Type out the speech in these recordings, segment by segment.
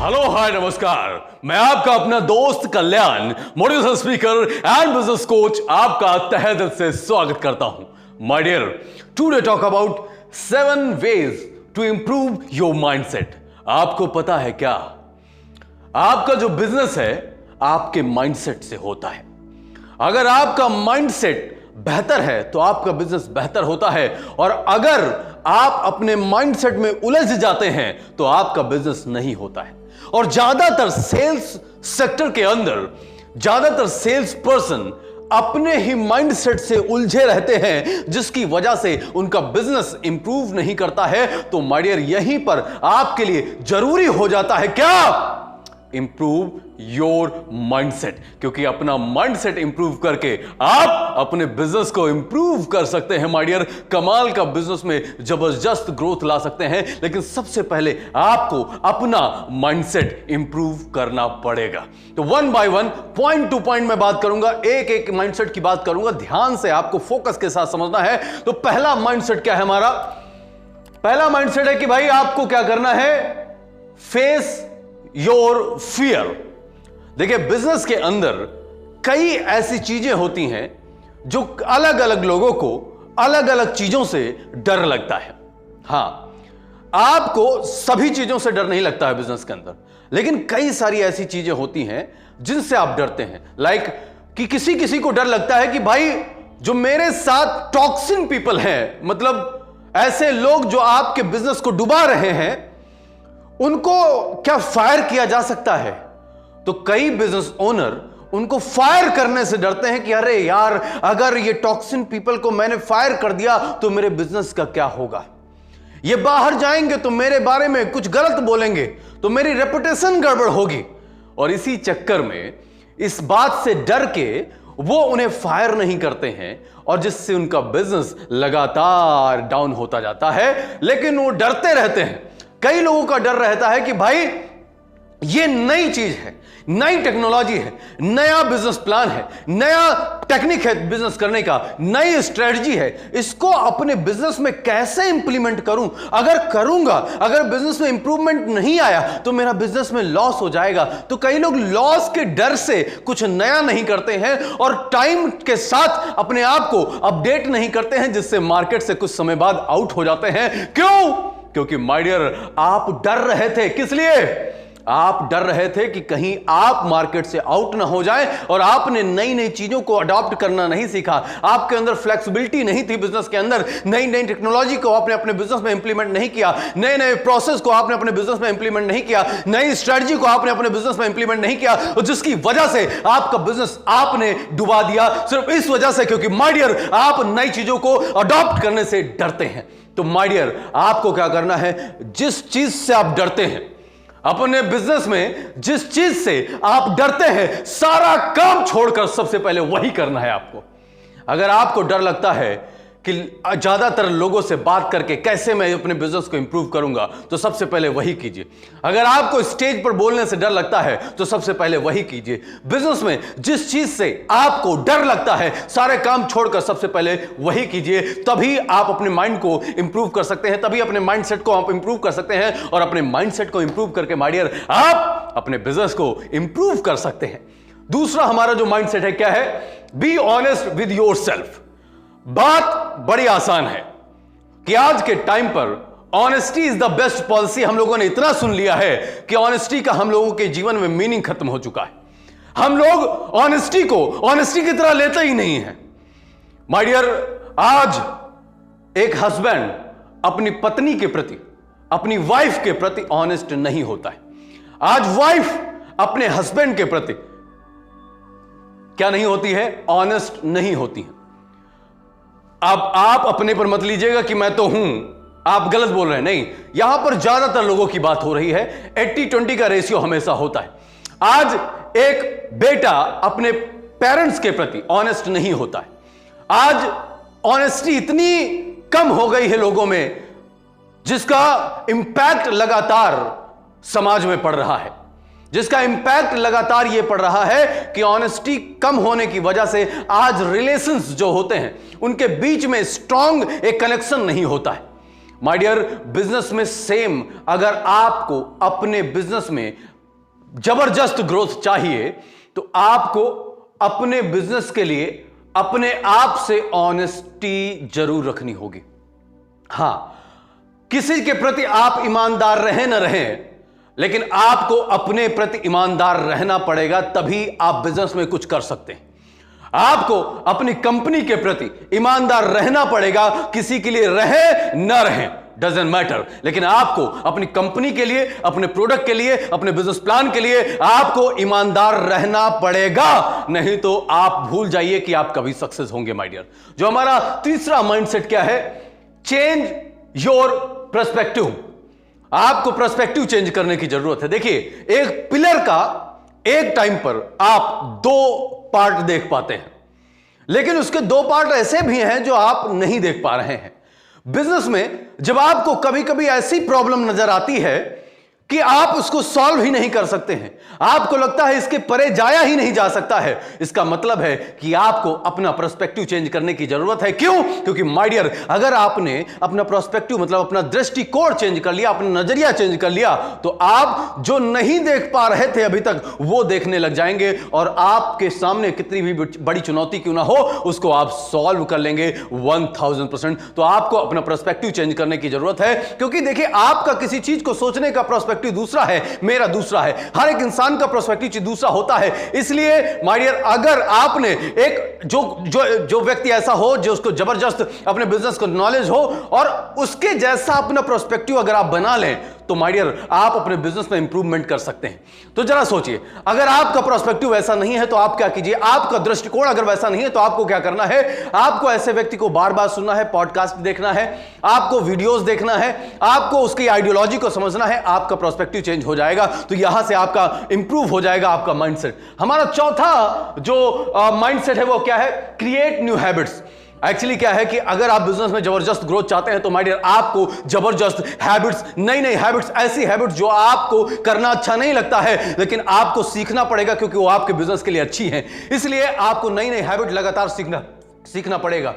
Hello hi नमस्कार, मैं आपका अपना दोस्त Kalyan, motivational speaker and business coach, आपका तहे दिल से स्वागत करता हूं। My dear, today talk about 7 ways to improve your mindset. आपको पता है क्या, आपका जो बिजनेस है आपके माइंडसेट से होता है। अगर आपका माइंडसेट बेहतर है तो आपका बिजनेस बेहतर होता है, और अगर आप अपने माइंडसेट में उलझ जाते हैं तो आपका बिजनेस नहीं होता है। और ज्यादातर सेल्स सेक्टर के अंदर ज्यादातर सेल्स पर्सन अपने ही माइंडसेट से उलझे रहते हैं, जिसकी वजह से उनका बिजनेस इंप्रूव नहीं करता है। तो माय डियर, यहीं पर आपके लिए जरूरी हो जाता है क्या, इंप्रूव योर माइंडसेट। क्योंकि अपना माइंडसेट इंप्रूव करके आप अपने बिजनेस को इंप्रूव कर सकते हैं। माय डियर, कमाल का बिजनेस में जबरदस्त ग्रोथ ला सकते हैं, लेकिन सबसे पहले आपको अपना माइंडसेट इंप्रूव करना पड़ेगा। तो one by one, point two point मैं बात करूंगा, एक एक माइंडसेट की बात करूंगा। ध्यान से आपको फोकस के साथ समझना है। तो पहला माइंडसेट क्या है हमारा? पहला माइंडसेट है कि भाई आपको क्या करना है, फेस योर फियर। देखिए, बिजनेस के अंदर कई ऐसी चीजें होती हैं जो अलग अलग लोगों को अलग अलग चीजों से डर लगता है। हां, आपको सभी चीजों से डर नहीं लगता है बिजनेस के अंदर, लेकिन कई सारी ऐसी चीजें होती हैं जिनसे आप डरते हैं। लाइक कि किसी को डर लगता है कि भाई जो मेरे साथ टॉक्सिन पीपल हैं, मतलब ऐसे लोग जो आपके बिजनेस को डुबा रहे हैं, उनको क्या फायर किया जा सकता है? तो कई बिजनेस ओनर उनको फायर करने से डरते हैं कि अरे यार, अगर ये टॉक्सिन पीपल को मैंने फायर कर दिया तो मेरे बिजनेस का क्या होगा, ये बाहर जाएंगे तो मेरे बारे में कुछ गलत बोलेंगे, तो मेरी रेपुटेशन गड़बड़ होगी। और इसी चक्कर में, इस बात से डर के वो उन्हें फायर नहीं करते हैं, और जिससे उनका बिजनेस लगातार डाउन होता जाता है। लेकिन वो डरते रहते हैं। कई लोगों का डर रहता है कि भाई ये नई चीज है, नई टेक्नोलॉजी है, नया बिजनेस प्लान है, नया टेक्निक है बिजनेस करने का, नई स्ट्रेटजी है, इसको अपने बिजनेस में कैसे इंप्लीमेंट करूं? अगर करूंगा, अगर बिजनेस में इंप्रूवमेंट नहीं आया तो मेरा बिजनेस में लॉस हो जाएगा। तो कई लोग लॉस के डर से कुछ नया नहीं करते हैं, और टाइम के साथ अपने आप को अपडेट नहीं करते हैं, जिससे मार्केट से कुछ समय बाद आउट हो जाते हैं। क्यों? क्योंकि माय डियर, आप डर रहे थे। किस लिए? आप डर रहे थे कि कहीं आप मार्केट से आउट ना हो जाएं, और आपने नई नई चीजों को अडॉप्ट करना नहीं सीखा। आपके अंदर फ्लेक्सिबिलिटी नहीं थी बिजनेस के अंदर। नई नई टेक्नोलॉजी को आपने अपने बिजनेस में इंप्लीमेंट नहीं किया, नए नए प्रोसेस को आपने अपने बिजनेस में इंप्लीमेंट नहीं किया, नई स्ट्रेटजी को आपने अपने बिजनेस में इंप्लीमेंट नहीं किया, और जिसकी वजह से आपका बिजनेस आपने डुबा दिया, सिर्फ इस वजह से क्योंकि माय डियर, आप नई चीजों को अडॉप्ट करने से डरते हैं। तो माय डियर, आपको क्या करना है, जिस चीज से आप डरते हैं अपने बिजनेस में, जिस चीज से आप डरते हैं, सारा काम छोड़कर सबसे पहले वही करना है आपको। अगर आपको डर लगता है कि ज्यादातर लोगों से बात करके कैसे मैं अपने बिजनेस को इंप्रूव करूंगा, तो सबसे पहले वही कीजिए। अगर आपको स्टेज पर बोलने से डर लगता है तो सबसे पहले वही कीजिए। बिजनेस में जिस चीज से आपको डर लगता है, सारे काम छोड़कर सबसे पहले वही कीजिए। तभी आप अपने माइंड को इंप्रूव कर सकते हैं, तभी अपने माइंडसेट को आप इंप्रूव कर सकते हैं, और अपने माइंडसेट को इंप्रूव करके माय डियर, आप अपने बिजनेस को इंप्रूव कर सकते हैं। दूसरा हमारा जो माइंडसेट है क्या है, बी ऑनेस्ट विद योरसेल्फ। बात बड़ी आसान है कि आज के टाइम पर honesty is the best policy. हम लोगों ने इतना सुन लिया है कि ऑनेस्टी का हम लोगों के जीवन में मीनिंग खत्म हो चुका है। हम लोग ऑनेस्टी को ऑनेस्टी की तरह लेते ही नहीं है। माय डियर, आज एक हस्बैंड अपनी पत्नी के प्रति, अपनी वाइफ के प्रति ऑनेस्ट नहीं होता है। आज वाइफ अपने हस्बैंड के प्रति क्या नहीं होती है, ऑनेस्ट नहीं होती है। अब आप अपने पर मत लीजिएगा कि मैं तो हूं, आप गलत बोल रहे हैं, नहीं। यहां पर ज्यादातर लोगों की बात हो रही है। 80-20 का रेशियो हमेशा होता है। आज एक बेटा अपने पेरेंट्स के प्रति ऑनेस्ट नहीं होता है। आज ऑनेस्टी इतनी कम हो गई है लोगों में, जिसका इंपैक्ट लगातार समाज में पड़ रहा है, जिसका इंपैक्ट लगातार यह पड़ रहा है कि ऑनेस्टी कम होने की वजह से आज रिलेशंस जो होते हैं उनके बीच में स्ट्रांग एक कनेक्शन नहीं होता है। माय डियर, बिजनेस में सेम, अगर आपको अपने बिजनेस में जबरदस्त ग्रोथ चाहिए तो आपको अपने बिजनेस के लिए अपने आप से ऑनेस्टी जरूर रखनी होगी। हां, किसी के प्रति आप ईमानदार रहे न रहे, लेकिन आपको अपने प्रति ईमानदार रहना पड़ेगा, तभी आप बिजनेस में कुछ कर सकते हैं। आपको अपनी कंपनी के प्रति ईमानदार रहना पड़ेगा, किसी के लिए रहे न रहे डजंट मैटर, लेकिन आपको अपनी कंपनी के लिए, अपने प्रोडक्ट के लिए, अपने बिजनेस प्लान के लिए आपको ईमानदार रहना पड़ेगा, नहीं तो आप भूल जाइए कि आप कभी सक्सेस होंगे माय डियर। जो हमारा तीसरा माइंडसेट क्या है, चेंज योर पर्सपेक्टिव। आपको पर्सपेक्टिव चेंज करने की जरूरत है। देखिए, एक पिलर का एक टाइम पर आप दो पार्ट देख पाते हैं, लेकिन उसके दो पार्ट ऐसे भी हैं जो आप नहीं देख पा रहे हैं। बिजनेस में जब आपको कभी कभी ऐसी प्रॉब्लम नजर आती है कि आप उसको सॉल्व ही नहीं कर सकते हैं, आपको लगता है इसके परे जाया ही नहीं जा सकता है, इसका मतलब है कि आपको अपना पर्सपेक्टिव चेंज करने की जरूरत है। क्यों? क्योंकि माय डियर, अगर आपने अपना पर्सपेक्टिव मतलब अपना दृष्टिकोण चेंज कर लिया, अपना नजरिया चेंज कर लिया, तो आप जो नहीं देख पा रहे थे अभी तक, वो देखने लग जाएंगे और आपके सामने कितनी भी बड़ी चुनौती क्यों ना हो, उसको आप सॉल्व कर लेंगे 1000%। तो आपको अपना पर्सपेक्टिव चेंज करने की जरूरत है, क्योंकि देखिए, आपका किसी चीज को सोचने का पर्सपेक्टिव दूसरा है, मेरा दूसरा है, हर एक इंसान का पर्सपेक्टिव दूसरा होता है। इसलिए माय डियर, अगर आपने एक जो व्यक्ति ऐसा हो जो उसको जबरदस्त अपने बिजनेस को नॉलेज हो और उसके जैसा अपना पर्सपेक्टिव अगर आप बना लें, तो माय डियर आप अपने बिजनेस में इंप्रूवमेंट कर सकते हैं। तो जरा सोचिए, अगर आपका पर्सपेक्टिव वैसा नहीं है तो आप क्या कीजिए, आपका दृष्टिकोण अगर वैसा नहीं है तो आपको क्या करना है, आपको ऐसे व्यक्ति को बार बार सुनना है, पॉडकास्ट देखना है, आपको वीडियोस देखना है, आपको उसकी आइडियोलॉजी को समझना है, आपका पर्सपेक्टिव चेंज हो जाएगा। तो यहां से आपका इंप्रूव हो जाएगा आपका माइंडसेट। हमारा चौथा जो माइंडसेट है वो क्या है, क्रिएट न्यू हैबिट्स। एक्चुअली क्या है कि अगर आप बिजनेस में जबरदस्त ग्रोथ चाहते हैं तो माय डियर आपको जबरदस्त हैबिट्स, नई नई हैबिट्स, ऐसी हैबिट्स जो आपको करना अच्छा नहीं लगता है लेकिन आपको सीखना पड़ेगा क्योंकि वो आपके बिजनेस के लिए अच्छी हैं, इसलिए आपको नई नई हैबिट लगातार सीखना पड़ेगा।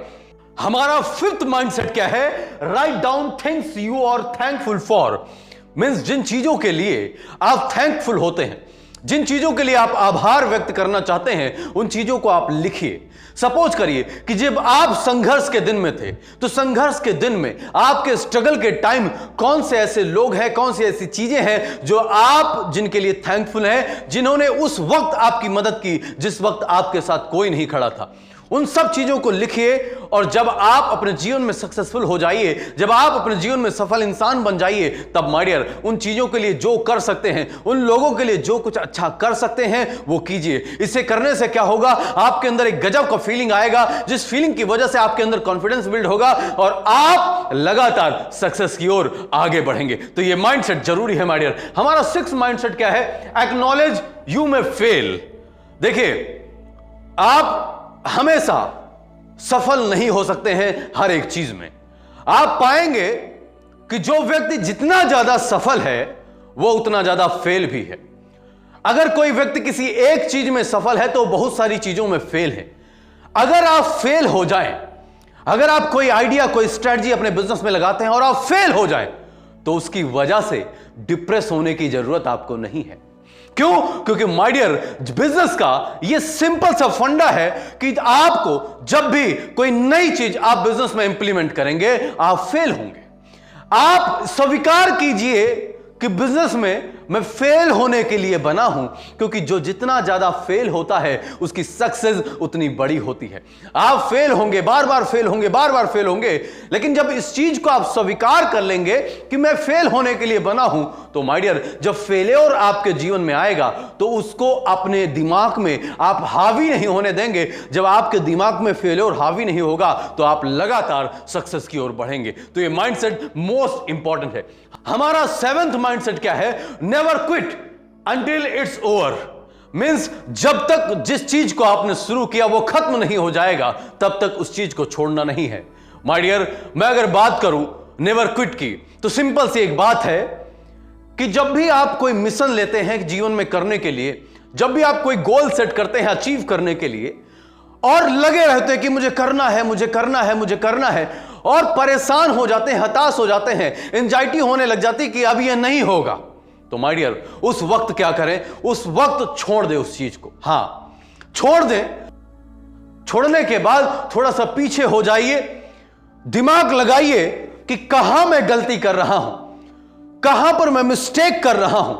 हमारा फिफ्थ माइंडसेट क्या है, write down things you are thankful for. Means जिन चीजों के लिए आप थैंकफुल होते हैं, जिन चीजों के लिए आप आभार व्यक्त करना चाहते हैं, उन चीजों को आप लिखिए। सपोज करिए कि जब आप संघर्ष के दिन में थे, तो संघर्ष के दिन में आपके स्ट्रगल के टाइम कौन से ऐसे लोग हैं, कौन सी ऐसी चीजें हैं जो आप जिनके लिए थैंकफुल हैं, जिन्होंने उस वक्त आपकी मदद की जिस वक्त आपके साथ कोई नहीं खड़ा था। उन सब चीजों को लिखिए और जब आप अपने जीवन में सक्सेसफुल हो जाइए, जब आप अपने जीवन में सफल इंसान बन जाइए, तब माय डियर उन चीजों के लिए जो कर सकते हैं, उन लोगों के लिए जो कुछ अच्छा कर सकते हैं वो कीजिए। इसे करने से क्या होगा, आपके अंदर एक गजब का फीलिंग आएगा, जिस फीलिंग की वजह से आपके अंदर कॉन्फिडेंस बिल्ड होगा और आप लगातार सक्सेस की ओर आगे बढ़ेंगे। तो ये माइंडसेट जरूरी है माय डियर। हमारा सिक्स्थ माइंडसेट क्या है, एक्नॉलेज यू मे फेल। देखिए, आप हमेशा सफल नहीं हो सकते हैं हर एक चीज में। आप पाएंगे कि जो व्यक्ति जितना ज्यादा सफल है वो उतना ज्यादा फेल भी है। अगर कोई व्यक्ति किसी एक चीज में सफल है तो बहुत सारी चीजों में फेल है। अगर आप फेल हो जाएं, अगर आप कोई आइडिया, कोई स्ट्रेटजी अपने बिजनेस में लगाते हैं और आप फेल हो जाएं, तो उसकी वजह से डिप्रेस होने की जरूरत आपको नहीं है। क्यों? क्योंकि माय डियर बिजनेस का यह सिंपल सा फंडा है कि आपको जब भी कोई नई चीज आप बिजनेस में इंप्लीमेंट करेंगे, आप फेल होंगे। आप स्वीकार कीजिए कि बिजनेस में मैं फेल होने के लिए बना हूं, क्योंकि जो जितना ज्यादा फेल होता है उसकी सक्सेस उतनी बड़ी होती है। आप फेल होंगे, बार बार फेल होंगे, बार बार फेल होंगे, लेकिन जब इस चीज को आप स्वीकार कर लेंगे कि मैं फेल होने के लिए बना हूं, तो माय डियर जब फेलियर आपके जीवन में आएगा तो उसको अपने दिमाग में आप हावी नहीं होने देंगे। जब आपके दिमाग में फेलियर हावी नहीं होगा तो आप लगातार सक्सेस की ओर बढ़ेंगे। तो ये माइंडसेट मोस्ट इंपॉर्टेंट है। हमारा सेवेंथ माइंडसेट क्या है, never quit until it's over. Means जब तक जिस चीज को आपने शुरू किया वो खत्म नहीं हो जाएगा, तब तक उस चीज को छोड़ना नहीं है। माय डियर, मैं अगर बात करूं नेवर क्विट की, तो सिंपल सी एक बात है कि जब भी आप कोई मिशन लेते हैं जीवन में करने के लिए, जब भी आप कोई गोल सेट करते हैं अचीव करने के लिए और लगे रहते हैं कि मुझे करना है, मुझे करना है, मुझे करना है, और परेशान हो जाते हैं, हताश हो जाते हैं, एंजाइटी होने लग जाती कि अब यह नहीं होगा, तो माय डियर, उस वक्त क्या करें? उस वक्त छोड़ दे उस चीज को। हां, छोड़ दे। छोड़ने के बाद थोड़ा सा पीछे हो जाइए, दिमाग लगाइए कि कहां मैं गलती कर रहा हूं, कहां पर मैं मिस्टेक कर रहा हूं,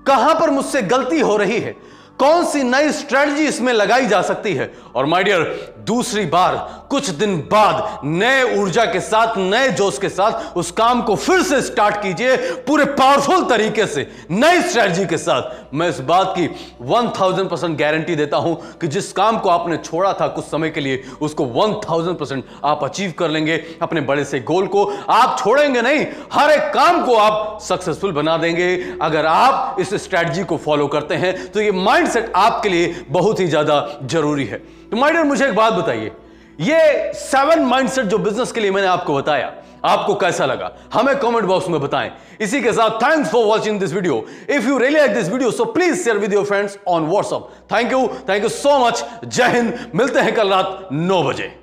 कहां पर मुझसे गलती हो रही है, कौन सी नई स्ट्रेटजी इसमें लगाई जा सकती है। और माय डियर, दूसरी बार कुछ दिन बाद नए ऊर्जा के साथ, नए जोश के साथ उस काम को फिर से स्टार्ट कीजिए, पूरे पावरफुल तरीके से, नई स्ट्रेटजी के साथ। मैं इस बात की 1000% गारंटी देता हूं कि जिस काम को आपने छोड़ा था कुछ समय के लिए, उसको 1000% आप अचीव कर लेंगे। अपने बड़े से गोल को आप छोड़ेंगे नहीं, हर एक काम को आप सक्सेसफुल बना देंगे अगर आप इस स्ट्रेटजी को फॉलो करते हैं। तो ये माइंडसेट आपके लिए बहुत ही ज्यादा जरूरी है। तो माय डियर, मुझे एक बात बताइए, ये 7 माइंडसेट जो बिजनेस के लिए मैंने आपको बताया, आपको कैसा लगा? हमें कमेंट बॉक्स में बताएं। इसी के साथ thanks for watching this video. If you really like this video so please share with your friends on WhatsApp. Thank you so much. जय हिंद। मिलते हैं कल रात 9 बजे।